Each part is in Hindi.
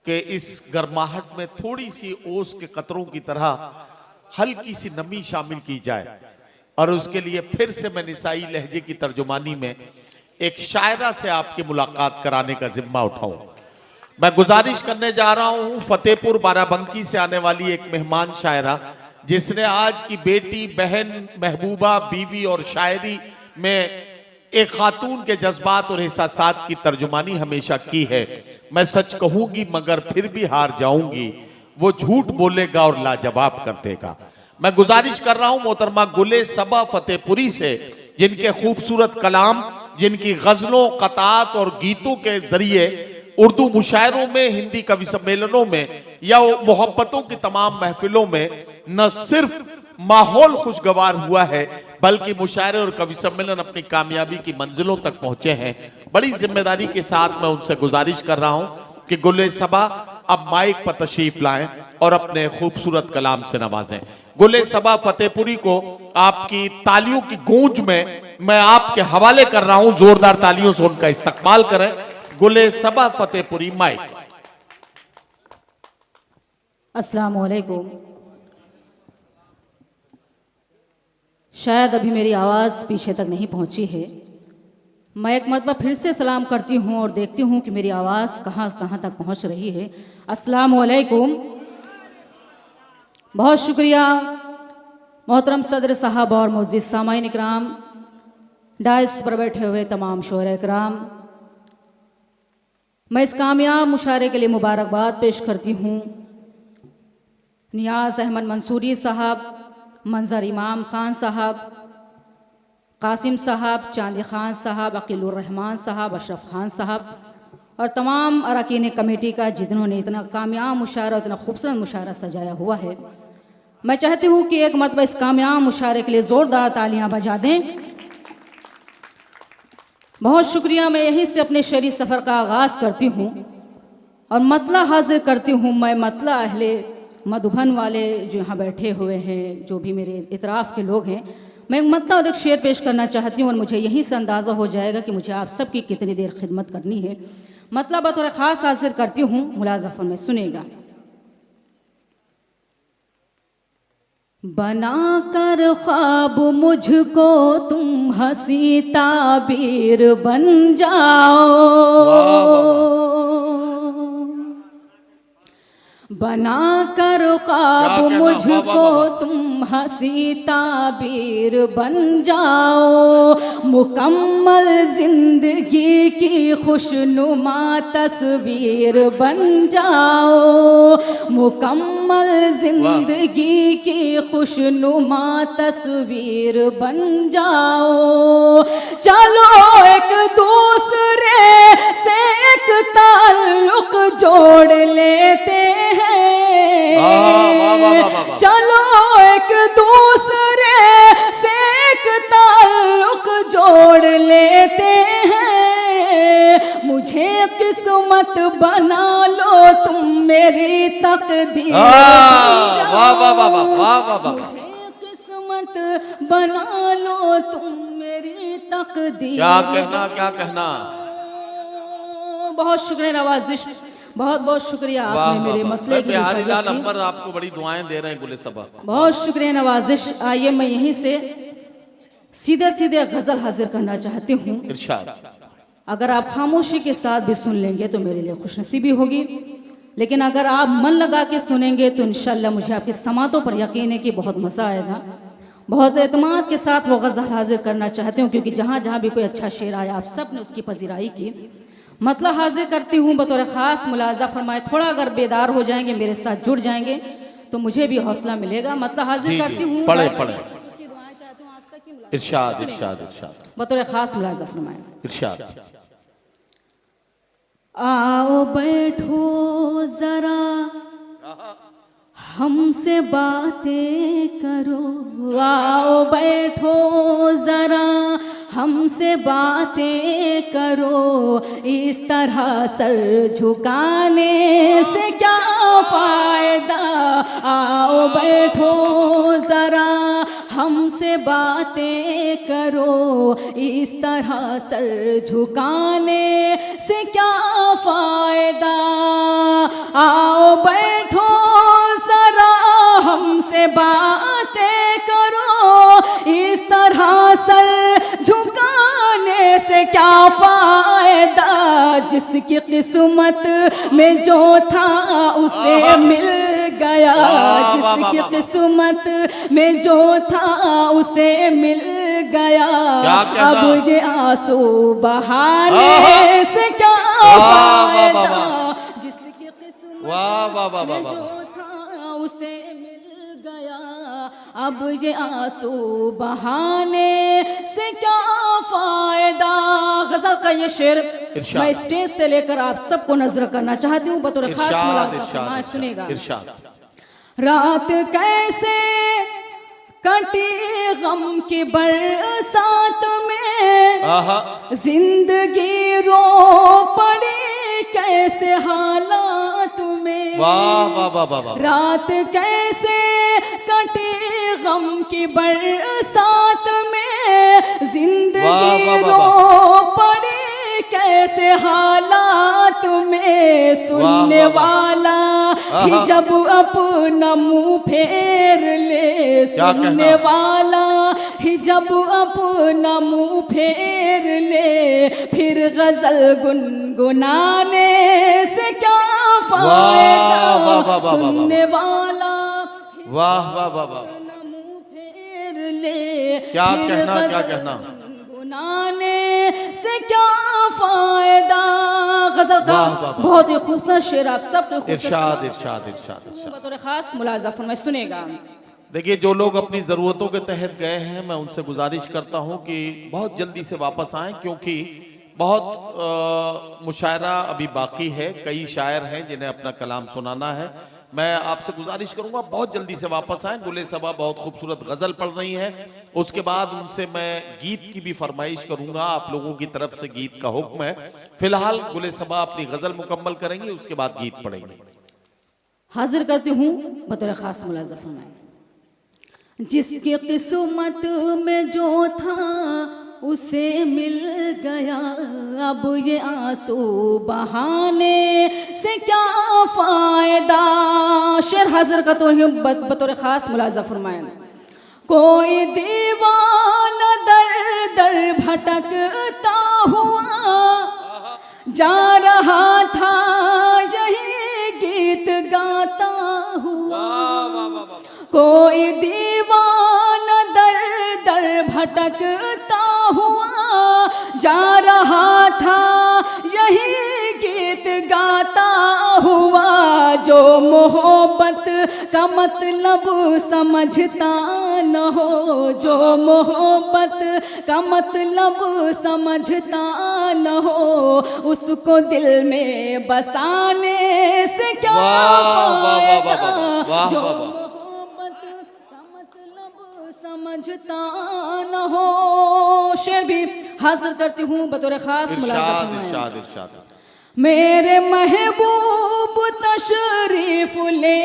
कि इस गर्माहट में थोड़ी सी ओस के कतरों की तरह हल्की सी नमी शामिल की जाए। और उसके लिए फिर से मैं निसाई लहजे की तर्जुमानी में एक शायरा से आपकी मुलाकात कराने का जिम्मा उठाऊं। मैं गुजारिश करने जा रहा हूं फतेहपुर बाराबंकी से आने वाली एक मेहमान शायरा, जिसने आज की बेटी, बहन, महबूबा, बीवी और शायरी में एक खातून के जज्बात और एहसासात की तर्जुमानी हमेशा की है। मैं सच कहूंगी मगर फिर भी हार जाऊंगी, वो झूठ बोलेगा और लाजवाब कर देगा। मैं गुजारिश कर रहा हूं मोहतरमा गुले सबा फतेहपुरी से, जिनके खूबसूरत कलाम, जिनकी गजलों, कतात और गीतों के जरिए उर्दू मुशायरों में, हिंदी कवि सम्मेलनों में या मोहब्बतों की तमाम महफिलों में न सिर्फ माहौल खुशगवार हुआ है बल्कि मुशायरे और कवि सम्मेलन अपनी कामयाबी की मंजिलों तक पहुंचे हैं। बड़ी जिम्मेदारी के साथ मैं उनसे गुजारिश कर रहा हूं कि गुले सबा अब माइक पर तशरीफ लाएं और अपने खूबसूरत कलाम से नवाजें। गुले सबा फतेहपुरी को आपकी तालियों की गूंज में मैं आपके हवाले कर रहा हूं। जोरदार तालियों से उनका इस्तकबाल करें। गुले सबा फतेहपुरी, माइक। अस्सलाम वालेकुम। शायद अभी मेरी आवाज़ पीछे तक नहीं पहुंची है। मैं एक मरतबा फिर से सलाम करती हूं और देखती हूं कि मेरी आवाज़ कहां कहां तक पहुंच रही है। अस्सलाम वालेकुम। बहुत शुक्रिया मोहतरम सदर साहब और मुअज़्ज़िज़ सामाईन इकराम, डाइस पर बैठे हुए तमाम शोहरे इकराम। मैं इस कामयाब मुशायरे के लिए मुबारकबाद पेश करती हूँ नियाज़ अहमद मंसूरी साहब, मंजर इमाम खान साहब, कासिम साहब, चांदी खान साहब, अकीलुर रहमान साहब, अशरफ खान साहब और तमाम अरकान कमेटी का, जिन्होंने इतना कामयाब मुशायरा, इतना खूबसूरत मुशायरा सजाया हुआ है। मैं चाहती हूँ कि एक मरतबा इस कामयाब मुशायरे के लिए ज़ोरदार तालियां बजा दें। बहुत शुक्रिया। मैं यहीं से अपने शहरी सफ़र का आगाज़ करती हूँ और मतला हाजिर करती हूँ। मैं मतला अहले मधुबन वाले जो यहाँ बैठे हुए हैं, जो भी मेरे इतराफ़ के लोग हैं, मैं एक मतला और एक शेर पेश करना चाहती हूँ और मुझे यहीं से अंदाज़ा हो जाएगा कि मुझे आप सबकी कितनी देर खिदमत करनी है। मतलब बतौर ख़ास हाजिर करती हूँ, मुलाज़फ़र में सुनेगा। बना कर ख्वाब मुझको तुम हंसी ताबीर बन जाओ, बना कर ख्वाब मुझको तुम हंसी ताबीर बन जाओ, मुकम्मल जिंदगी की खुशनुमा तस्वीर बन जाओ, मुकम्मल जिंदगी की खुशनुमा तस्वीर बन जाओ। चलो एक दूसरे से एक ताल्लुक जोड़ लेते हैं, चलो एक दूसरे से एक ताल्लुक जोड़ लेते हैं। मुझे किस्मत बना लो तुम मेरी तकदीर, मुझे किस्मत बना लो तुम मेरी तकदीर। क्या कहना, क्या कहना। बहुत शुक्रिया नवाजिश, बहुत बहुत शुक्रिया आपने मेरे मतले की हिफाजत की। आपको बड़ी दुआएं दे रहे हैं गुले सबा। बहुत शुक्रिया नवाजिश। आइए मैं यहीं से सीधे सीधे गजल हाजिर करना चाहती हूँ। इरशाद। अगर आप खामोशी के साथ भी सुन लेंगे तो मेरे लिए खुशनसीबी होगी, लेकिन अगर आप मन लगा के सुनेंगे तो इंशाल्लाह मुझे आपकी समातों पर यकीन है कि बहुत मज़ा आएगा। बहुत एतमाद के साथ वो गज़ल हाजिर करना चाहती हूँ, क्योंकि जहाँ जहाँ भी कोई अच्छा शेर आया आप सब ने उसकी पजीराई की। मतलब हाजिर करती हूँ बतौर ख़ास, मुलाजा फरमाए। थोड़ा अगर बेदार हो जाएंगे, मेरे साथ जुड़ जाएंगे तो मुझे भी हौसला मिलेगा। मतलब हाजिर करती हूँ, पढ़े पढ़े। इरशाद इरशाद इरशाद। बतौर ख़ास मुलाजा फरमाए। इरशाद। आओ बैठो जरा हमसे बातें करो, आओ बैठो जरा हमसे बातें करो, इस तरह सर झुकाने से क्या फायदा। आओ बैठो जरा हमसे बातें करो, इस तरह सर झुकाने से क्या फायदा। क्या फायदा, जिसकी किस्मत में जो था उसे मिल गया, जिसकी किस्मत में जो था उसे मिल गया। अब ये आंसू बहाने से क्या फायदा, जिसकी किस्मत में जो था उसे मिल गया। अब ये आंसू बहाने से क्या फायदा। गजल का ये शेर मैं स्टेज से लेकर आप सबको नजर करना चाहती हूँ बतौर खास मुलाज़ा, सुनेगा। रात कैसे कटी गम की बरसात में, जिंदगी रो पड़ी कैसे हालात में। रात कैसे कटी गम की बरसात में, जिंदगी रो पड़ी कैसे हालात में। सुनने वाला ही जब अपना मुंह फेर ले, सुनने वाला ही जब अपना मुंह फेर ले, फिर गजल गुनगुनाने से क्या फायदा। सुनने वाला वाह वाह वाह वाह, मुंह फेर ले, क्या कहना क्या कहना, गुनाने से क्या फायदा। गजल का बहुत ही खूबसूरत शेर आप सबको इरशाद इरशाद इरशाद इरशाद बतौर खास मुलाज़ा फरमाए, सुनेगा। देखिए, जो लोग अपनी ज़रूरतों के तहत गए हैं, मैं उनसे गुजारिश करता हूं कि बहुत जल्दी से वापस आएं, क्योंकि बहुत मुशायरा अभी बाकी है। कई शायर हैं जिन्हें अपना कलाम सुनाना है। मैं आपसे गुजारिश करूंगा बहुत जल्दी से वापस आएं। गुले सबा बहुत खूबसूरत गजल पढ़ रही हैं, उसके बाद उनसे मैं गीत की भी फरमाइश करूंगा। आप लोगों की तरफ से गीत का हुक्म है। फिलहाल गुले सबा अपनी गजल मुकम्मल करेंगी, उसके बाद गीत पढ़ेंगे। हाजिर करती हूँ बतौर खास मुलाज़ा फरमाए। जिसकी किस्मत में जो था उसे मिल गया, अब ये आंसू बहाने से क्या फायदा। शेर हाजिर का तो बतौर खास मुलाज़ा फरमाए। कोई दीवाना दर दर भटकता हुआ जा रहा था, यही गीत गाता हुआ। कोई दीवाना दर दर भटकता हुआ जा रहा था, यही गीत गाता हुआ। जो मोहब्बत का मतलब समझता न हो, जो मोहब्बत का मतलब समझता न हो, उसको दिल में बसाने से क्या फायदा। जो मोहब्बत का मतलब समझता न हो। शेर भी हाजिर करती हूँ बतौर खास मुलाज़ा। मेरे महबूब तशरीफ ले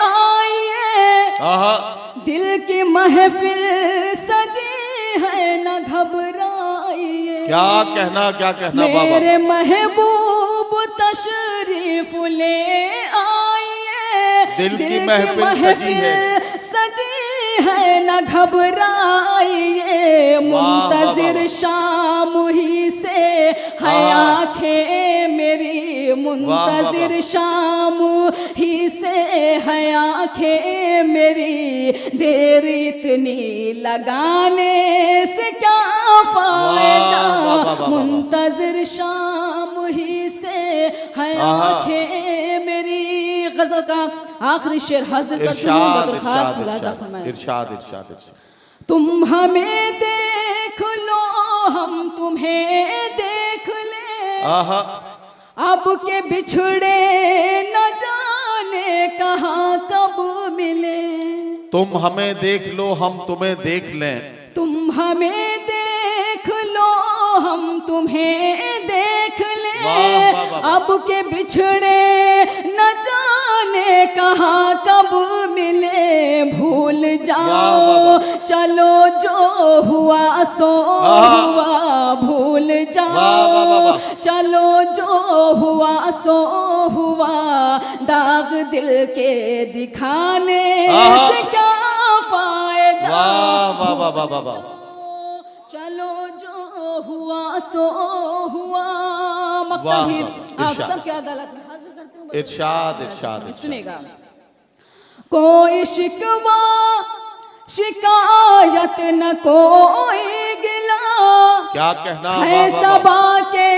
आइए, दिल की महफिल सजी है न घबराइए। क्या कहना क्या कहना। मेरे महबूब तशरीफ ले आइए, दिल की महफिल सजी है न घबराइए। मुंतजिर शाम ही से है आंखें मेरी, मुंतजिर शाम ही से है आंखें मेरी। देर इतनी लगाने से क्या फायदा, मुंतजिर शाम ही से है आंखें मेरी। गजल का आखिरी शेर हाजिर करती हूँ बतौर खास मुलाज़ा फरमाए। इरशाद इरशाद इरशाद। तुम हमें देख लो, हम तुम्हें देख ले, अब के बिछड़े न जाने कहाँ कब मिले। तुम हमें देख लो, हम तुम्हें देख लें। तुम हमें देख लो, हम तुम्हें देख लें, अब के बिछड़े न जाने कहाँ कब मिले। भूल जाओ चलो जो हुआ सो हुआ, भूल जाओ चलो जो हुआ सो हुआ। दाग दिल के दिखाने से क्या फायदा। वाह वाह वाह वाह वाह। चलो जो हुआ सो हुआ। वाह, मकता भी वाह, आप इरशाद। सबके अदालत में हाजिर करती हूँ। इरशाद इरशाद इरशाद। सुनेगा। कोई शिकवा शिकायत न कोई गिला, क्या कहना, है वाह, वाह, वाह। सबा के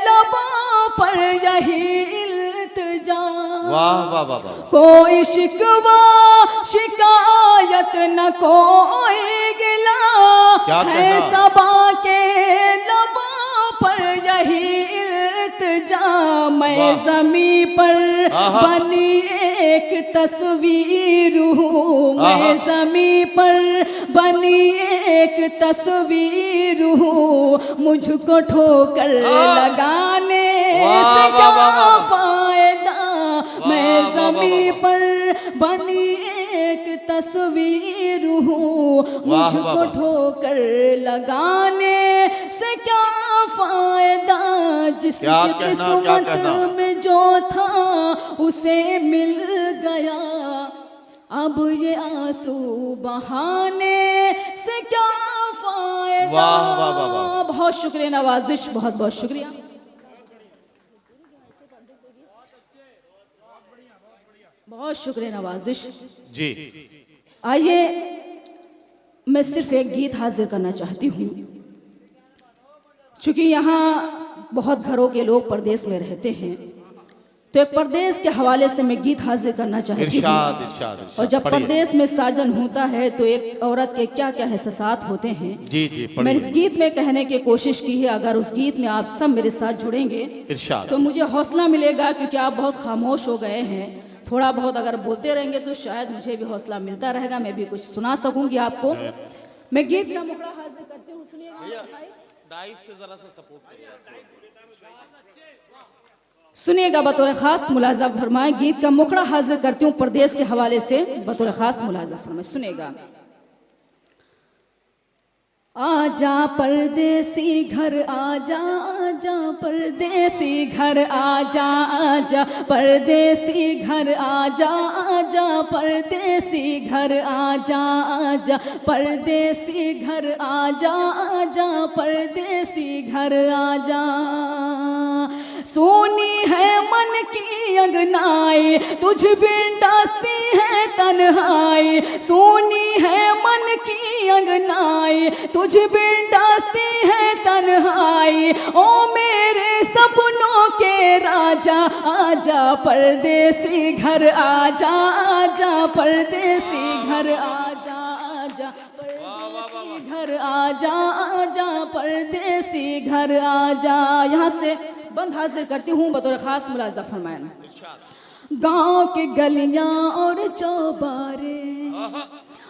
लबों पर यही इल्तिजा। वाह वाह वाह वाह। कोई शिकवा शिकायत न कोई गिला, क्या है कहना? सबा के लबों पर यही इल्तिजा। मैं वाह। ज़मीं पर आहा। बनी एक तस्वीर हूँ, मैं आहा। ज़मीं पर बनी एक तस्वीर हूँ। मुझको ठोकर लगाने वाह, से वाह, क्या वाह, वाह। फायदा। मैं वाह, वाह, ज़मीं वाह। पर बनी एक तस्वीर हूँ। वाह, वाह, मुझको वाह। ठोकर लगाने से क्या फायदा। जिसकी क्या कहना, क्या किस्मत कहना। में जो था उसे मिल गया। अब ये आंसू बहाने से क्या फायदा। वाह, वाह, वाह, वाह। बहुत शुक्रिया नवाजिश, बहुत बहुत शुक्रिया। बहुत शुक्रिया नवाजिश। जी आइए मैं सिर्फ एक गीत हाजिर करना चाहती हूँ, चूँकि यहाँ बहुत घरों के लोग परदेश में रहते हैं, तो एक परदेश के हवाले से मैं गीत हाजिर करना चाहती हूँ। इरशाद इरशाद इरशाद। और जब पढ़िए। परदेश में साजन होता है तो एक औरत के क्या क्या एहसास होते हैं, जी जी मैंने इस पढ़िए। गीत में कहने की कोशिश की है। अगर उस गीत में आप सब मेरे साथ जुड़ेंगे इरशाद। तो मुझे हौसला मिलेगा, क्योंकि आप बहुत खामोश हो गए हैं। थोड़ा बहुत अगर बोलते रहेंगे तो शायद मुझे भी हौसला मिलता रहेगा, मैं भी कुछ सुना सकूंगी आपको। मैं गीत का मुखड़ा हाजिर करती हूँ, सुनिएगा भाई। सुनिएगा बतौर खास मुलाजा फरमाएं। गीत का मुखड़ा हाजिर करती हूँ परदेश के हवाले से, बतौर खास मुलाजा फरमाएं। सुनिएगा। आजा परदेसी घर आजा, आजा परदेसी घर आजा, आजा परदेसी घर आजा, आजा परदेसी घर आजा, आजा परदेसी घर आजा, आजा परदेसी घर आजा। सोनी है मन की अंगनाई, तुझ बिन डसती है तन्हाई। सोनी है मन की अंगनाई, तुझ बिन डसती है तन्हाई। ओ मेरे सपनों के राजा, आजा परदेसी घर आजा, आजा परदेसी घर आजा, आजा परदेसी घर आजा, आजा परदेसी घर आजा। यहाँ से बंद हाजिर करती हूँ बतौर खास मुलाजा फरमाएं। गाँव के गलियाँ और चौबारे,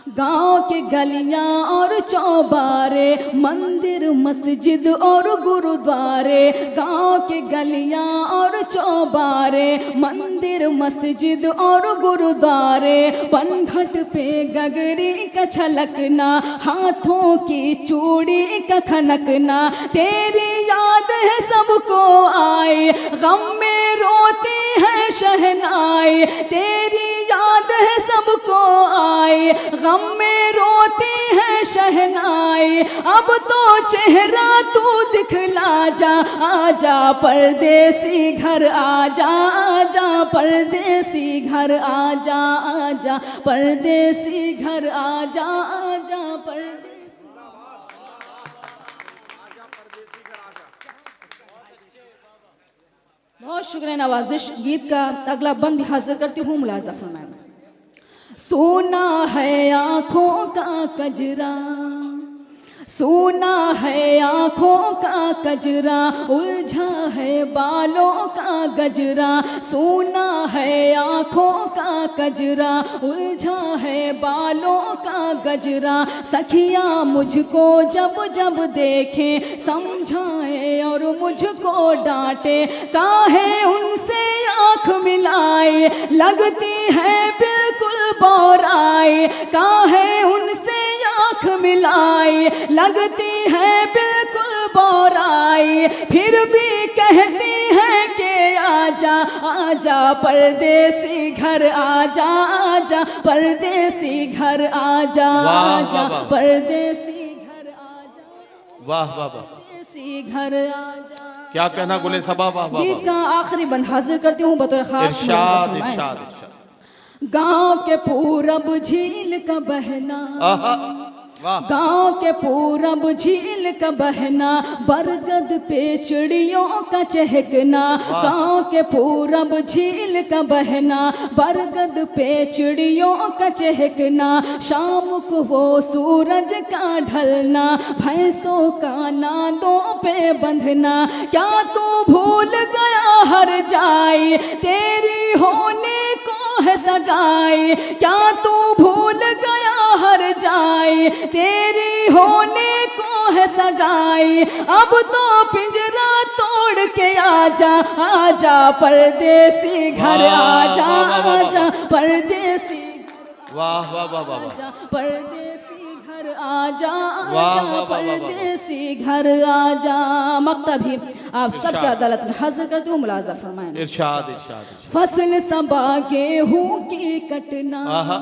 गाँव के गलियाँ और चौबारे, मंदिर मस्जिद और गुरुद्वारे। गाँव के गलियाँ और चौबारे, मंदिर मस्जिद और गुरुद्वारे। पनघट पे गगरी का छलकना, हाथों की चूड़ी का खनकना। तेरी याद है सबको आए, गम में रोती है शहनाई। तेरी याद है सबको आए, गम में रोती है शहनाई। अब तो चेहरा तू दिखला जा, आजा परदेसी घर आजा, आजा परदेसी घर आजा, आजा परदेसी घर आजा, आजा परदेसी। बहुत शुक्रिया नवाजिश। गीत का अगला बंद भी हाजिर करती हूँ, मुलाजा फरमाएं। सोना है आँखों का कजरा, सोना है आँखों का कजरा, उलझा है बालों का गजरा। सोना है आँखों का कजरा, उलझा है बालों का गजरा। सखिया मुझको जब जब देखें, समझाए और मुझको डांटे। काहे उनसे आँख मिलाए, लगती है बिल्कुल बौराए। काहे उनसे आँख मिलाए, लगती है बिल्कुल बौराई। फिर भी कहती है कि आजा, आजा परदेसी घर आजा, आजा परदेसी घर आजा, आजा परदेसी घर आजा। वाह वाह वाह। परदेसी घर आजा। क्या कहना गुले सबा, वाह वाह गीत का आखिरी बंद हाजिर करती हूँ बतौर खास। इरशाद इरशाद इरशाद। गांव के पूरब झील का बहना, आहा, वाह। गांव के पूरब झील का बहना, बरगद पे चिड़ियों का चहकना। गांव के पूरब झील का बहना, बरगद पे चिड़ियों का चहकना। शाम को वो सूरज का ढलना, भैंसों का नादों पे बंधना। क्या तू भूल गया हर जाए, तेरी होने को है सगाई। क्या तू भूल गया हर जाए, तेरी होने को है सगाई। अब तो पिंजरा तोड़ के आजा, आजा परदेसी घर आजा, आजा परदेसी, वाह वाह वाह वाह, आजा परदेसी घर आजा, वाह, आजा वाह, वाह, वाह, परदेसी घर आजा। मकतब भी आप सबके अदालत में हाजिर करती हूँ, मुलाजा फरमाएं। इरशाद इरशाद। फसल सबा गेहूं की कटना, आहा,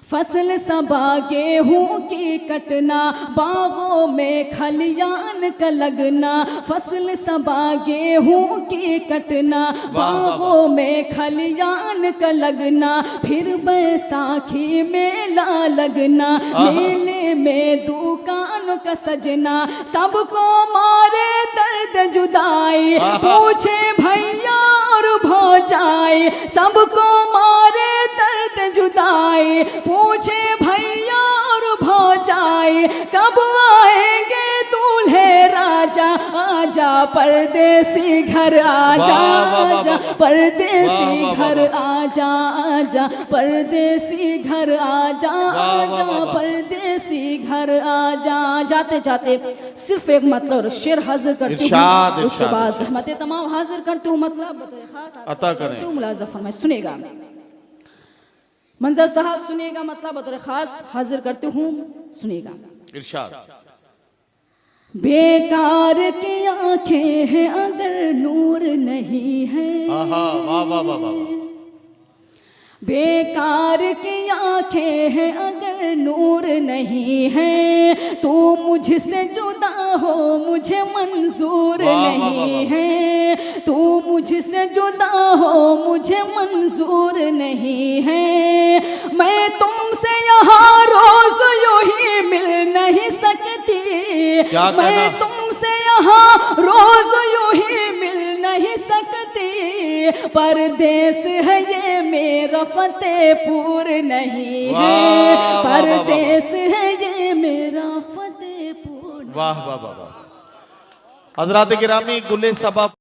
फसल सबा गेहूं की कटना। बागों में खलियान का लगना, फसल सबा गेहूं की कटना। बागों में खलियान का लगना, फिर बैसाखी मेला लगना। मेले में दुकानों का सजना, सबको मारे दर्द जुदाई। पूछे भैया और भौजाई, सबको मारे दर्द जुदाई। पूछे भैया और भौजाई, कब आएंगे दूल्हे राजा। आजा परदेसी घर आजा, आजा परदेसी घर आजा, आजा परदेसी घर आजा, आजा परदेसी घर आजा। जाते जाते सिर्फ एक मतलब और शेर हाजिर करती हूँ, उसके बाद ज़हमतें तमाम हाजिर करती हूँ। मतलब अता करें, मुलाजा फरमाए, सुनेगा मंजर साहब, सुनेगा मतलब बतौर खास हाजिर करती हूँ, सुनेगा। इरशाद। बेकार की आंखें हैं अगर नूर नहीं है, आहा, वाह वाह वाह वाह। बेकार की आंखें हैं अगर नूर नहीं है। तू मुझसे जुदा हो मुझे मंजूर नहीं है। तू मुझसे जुदा हो मुझे मंजूर नहीं है। मैं तुमसे यहाँ रोज यूं ही मिल नहीं सकती। मैं तुमसे यहाँ रोज यूं ही मिल नहीं सकती। परदेस है ये मेरा फतेहपुर नहीं है। परदेस है ये मेरा फतेहपुर। वाह वाह वाह वाह। हजरात गिरामी, गुले सबा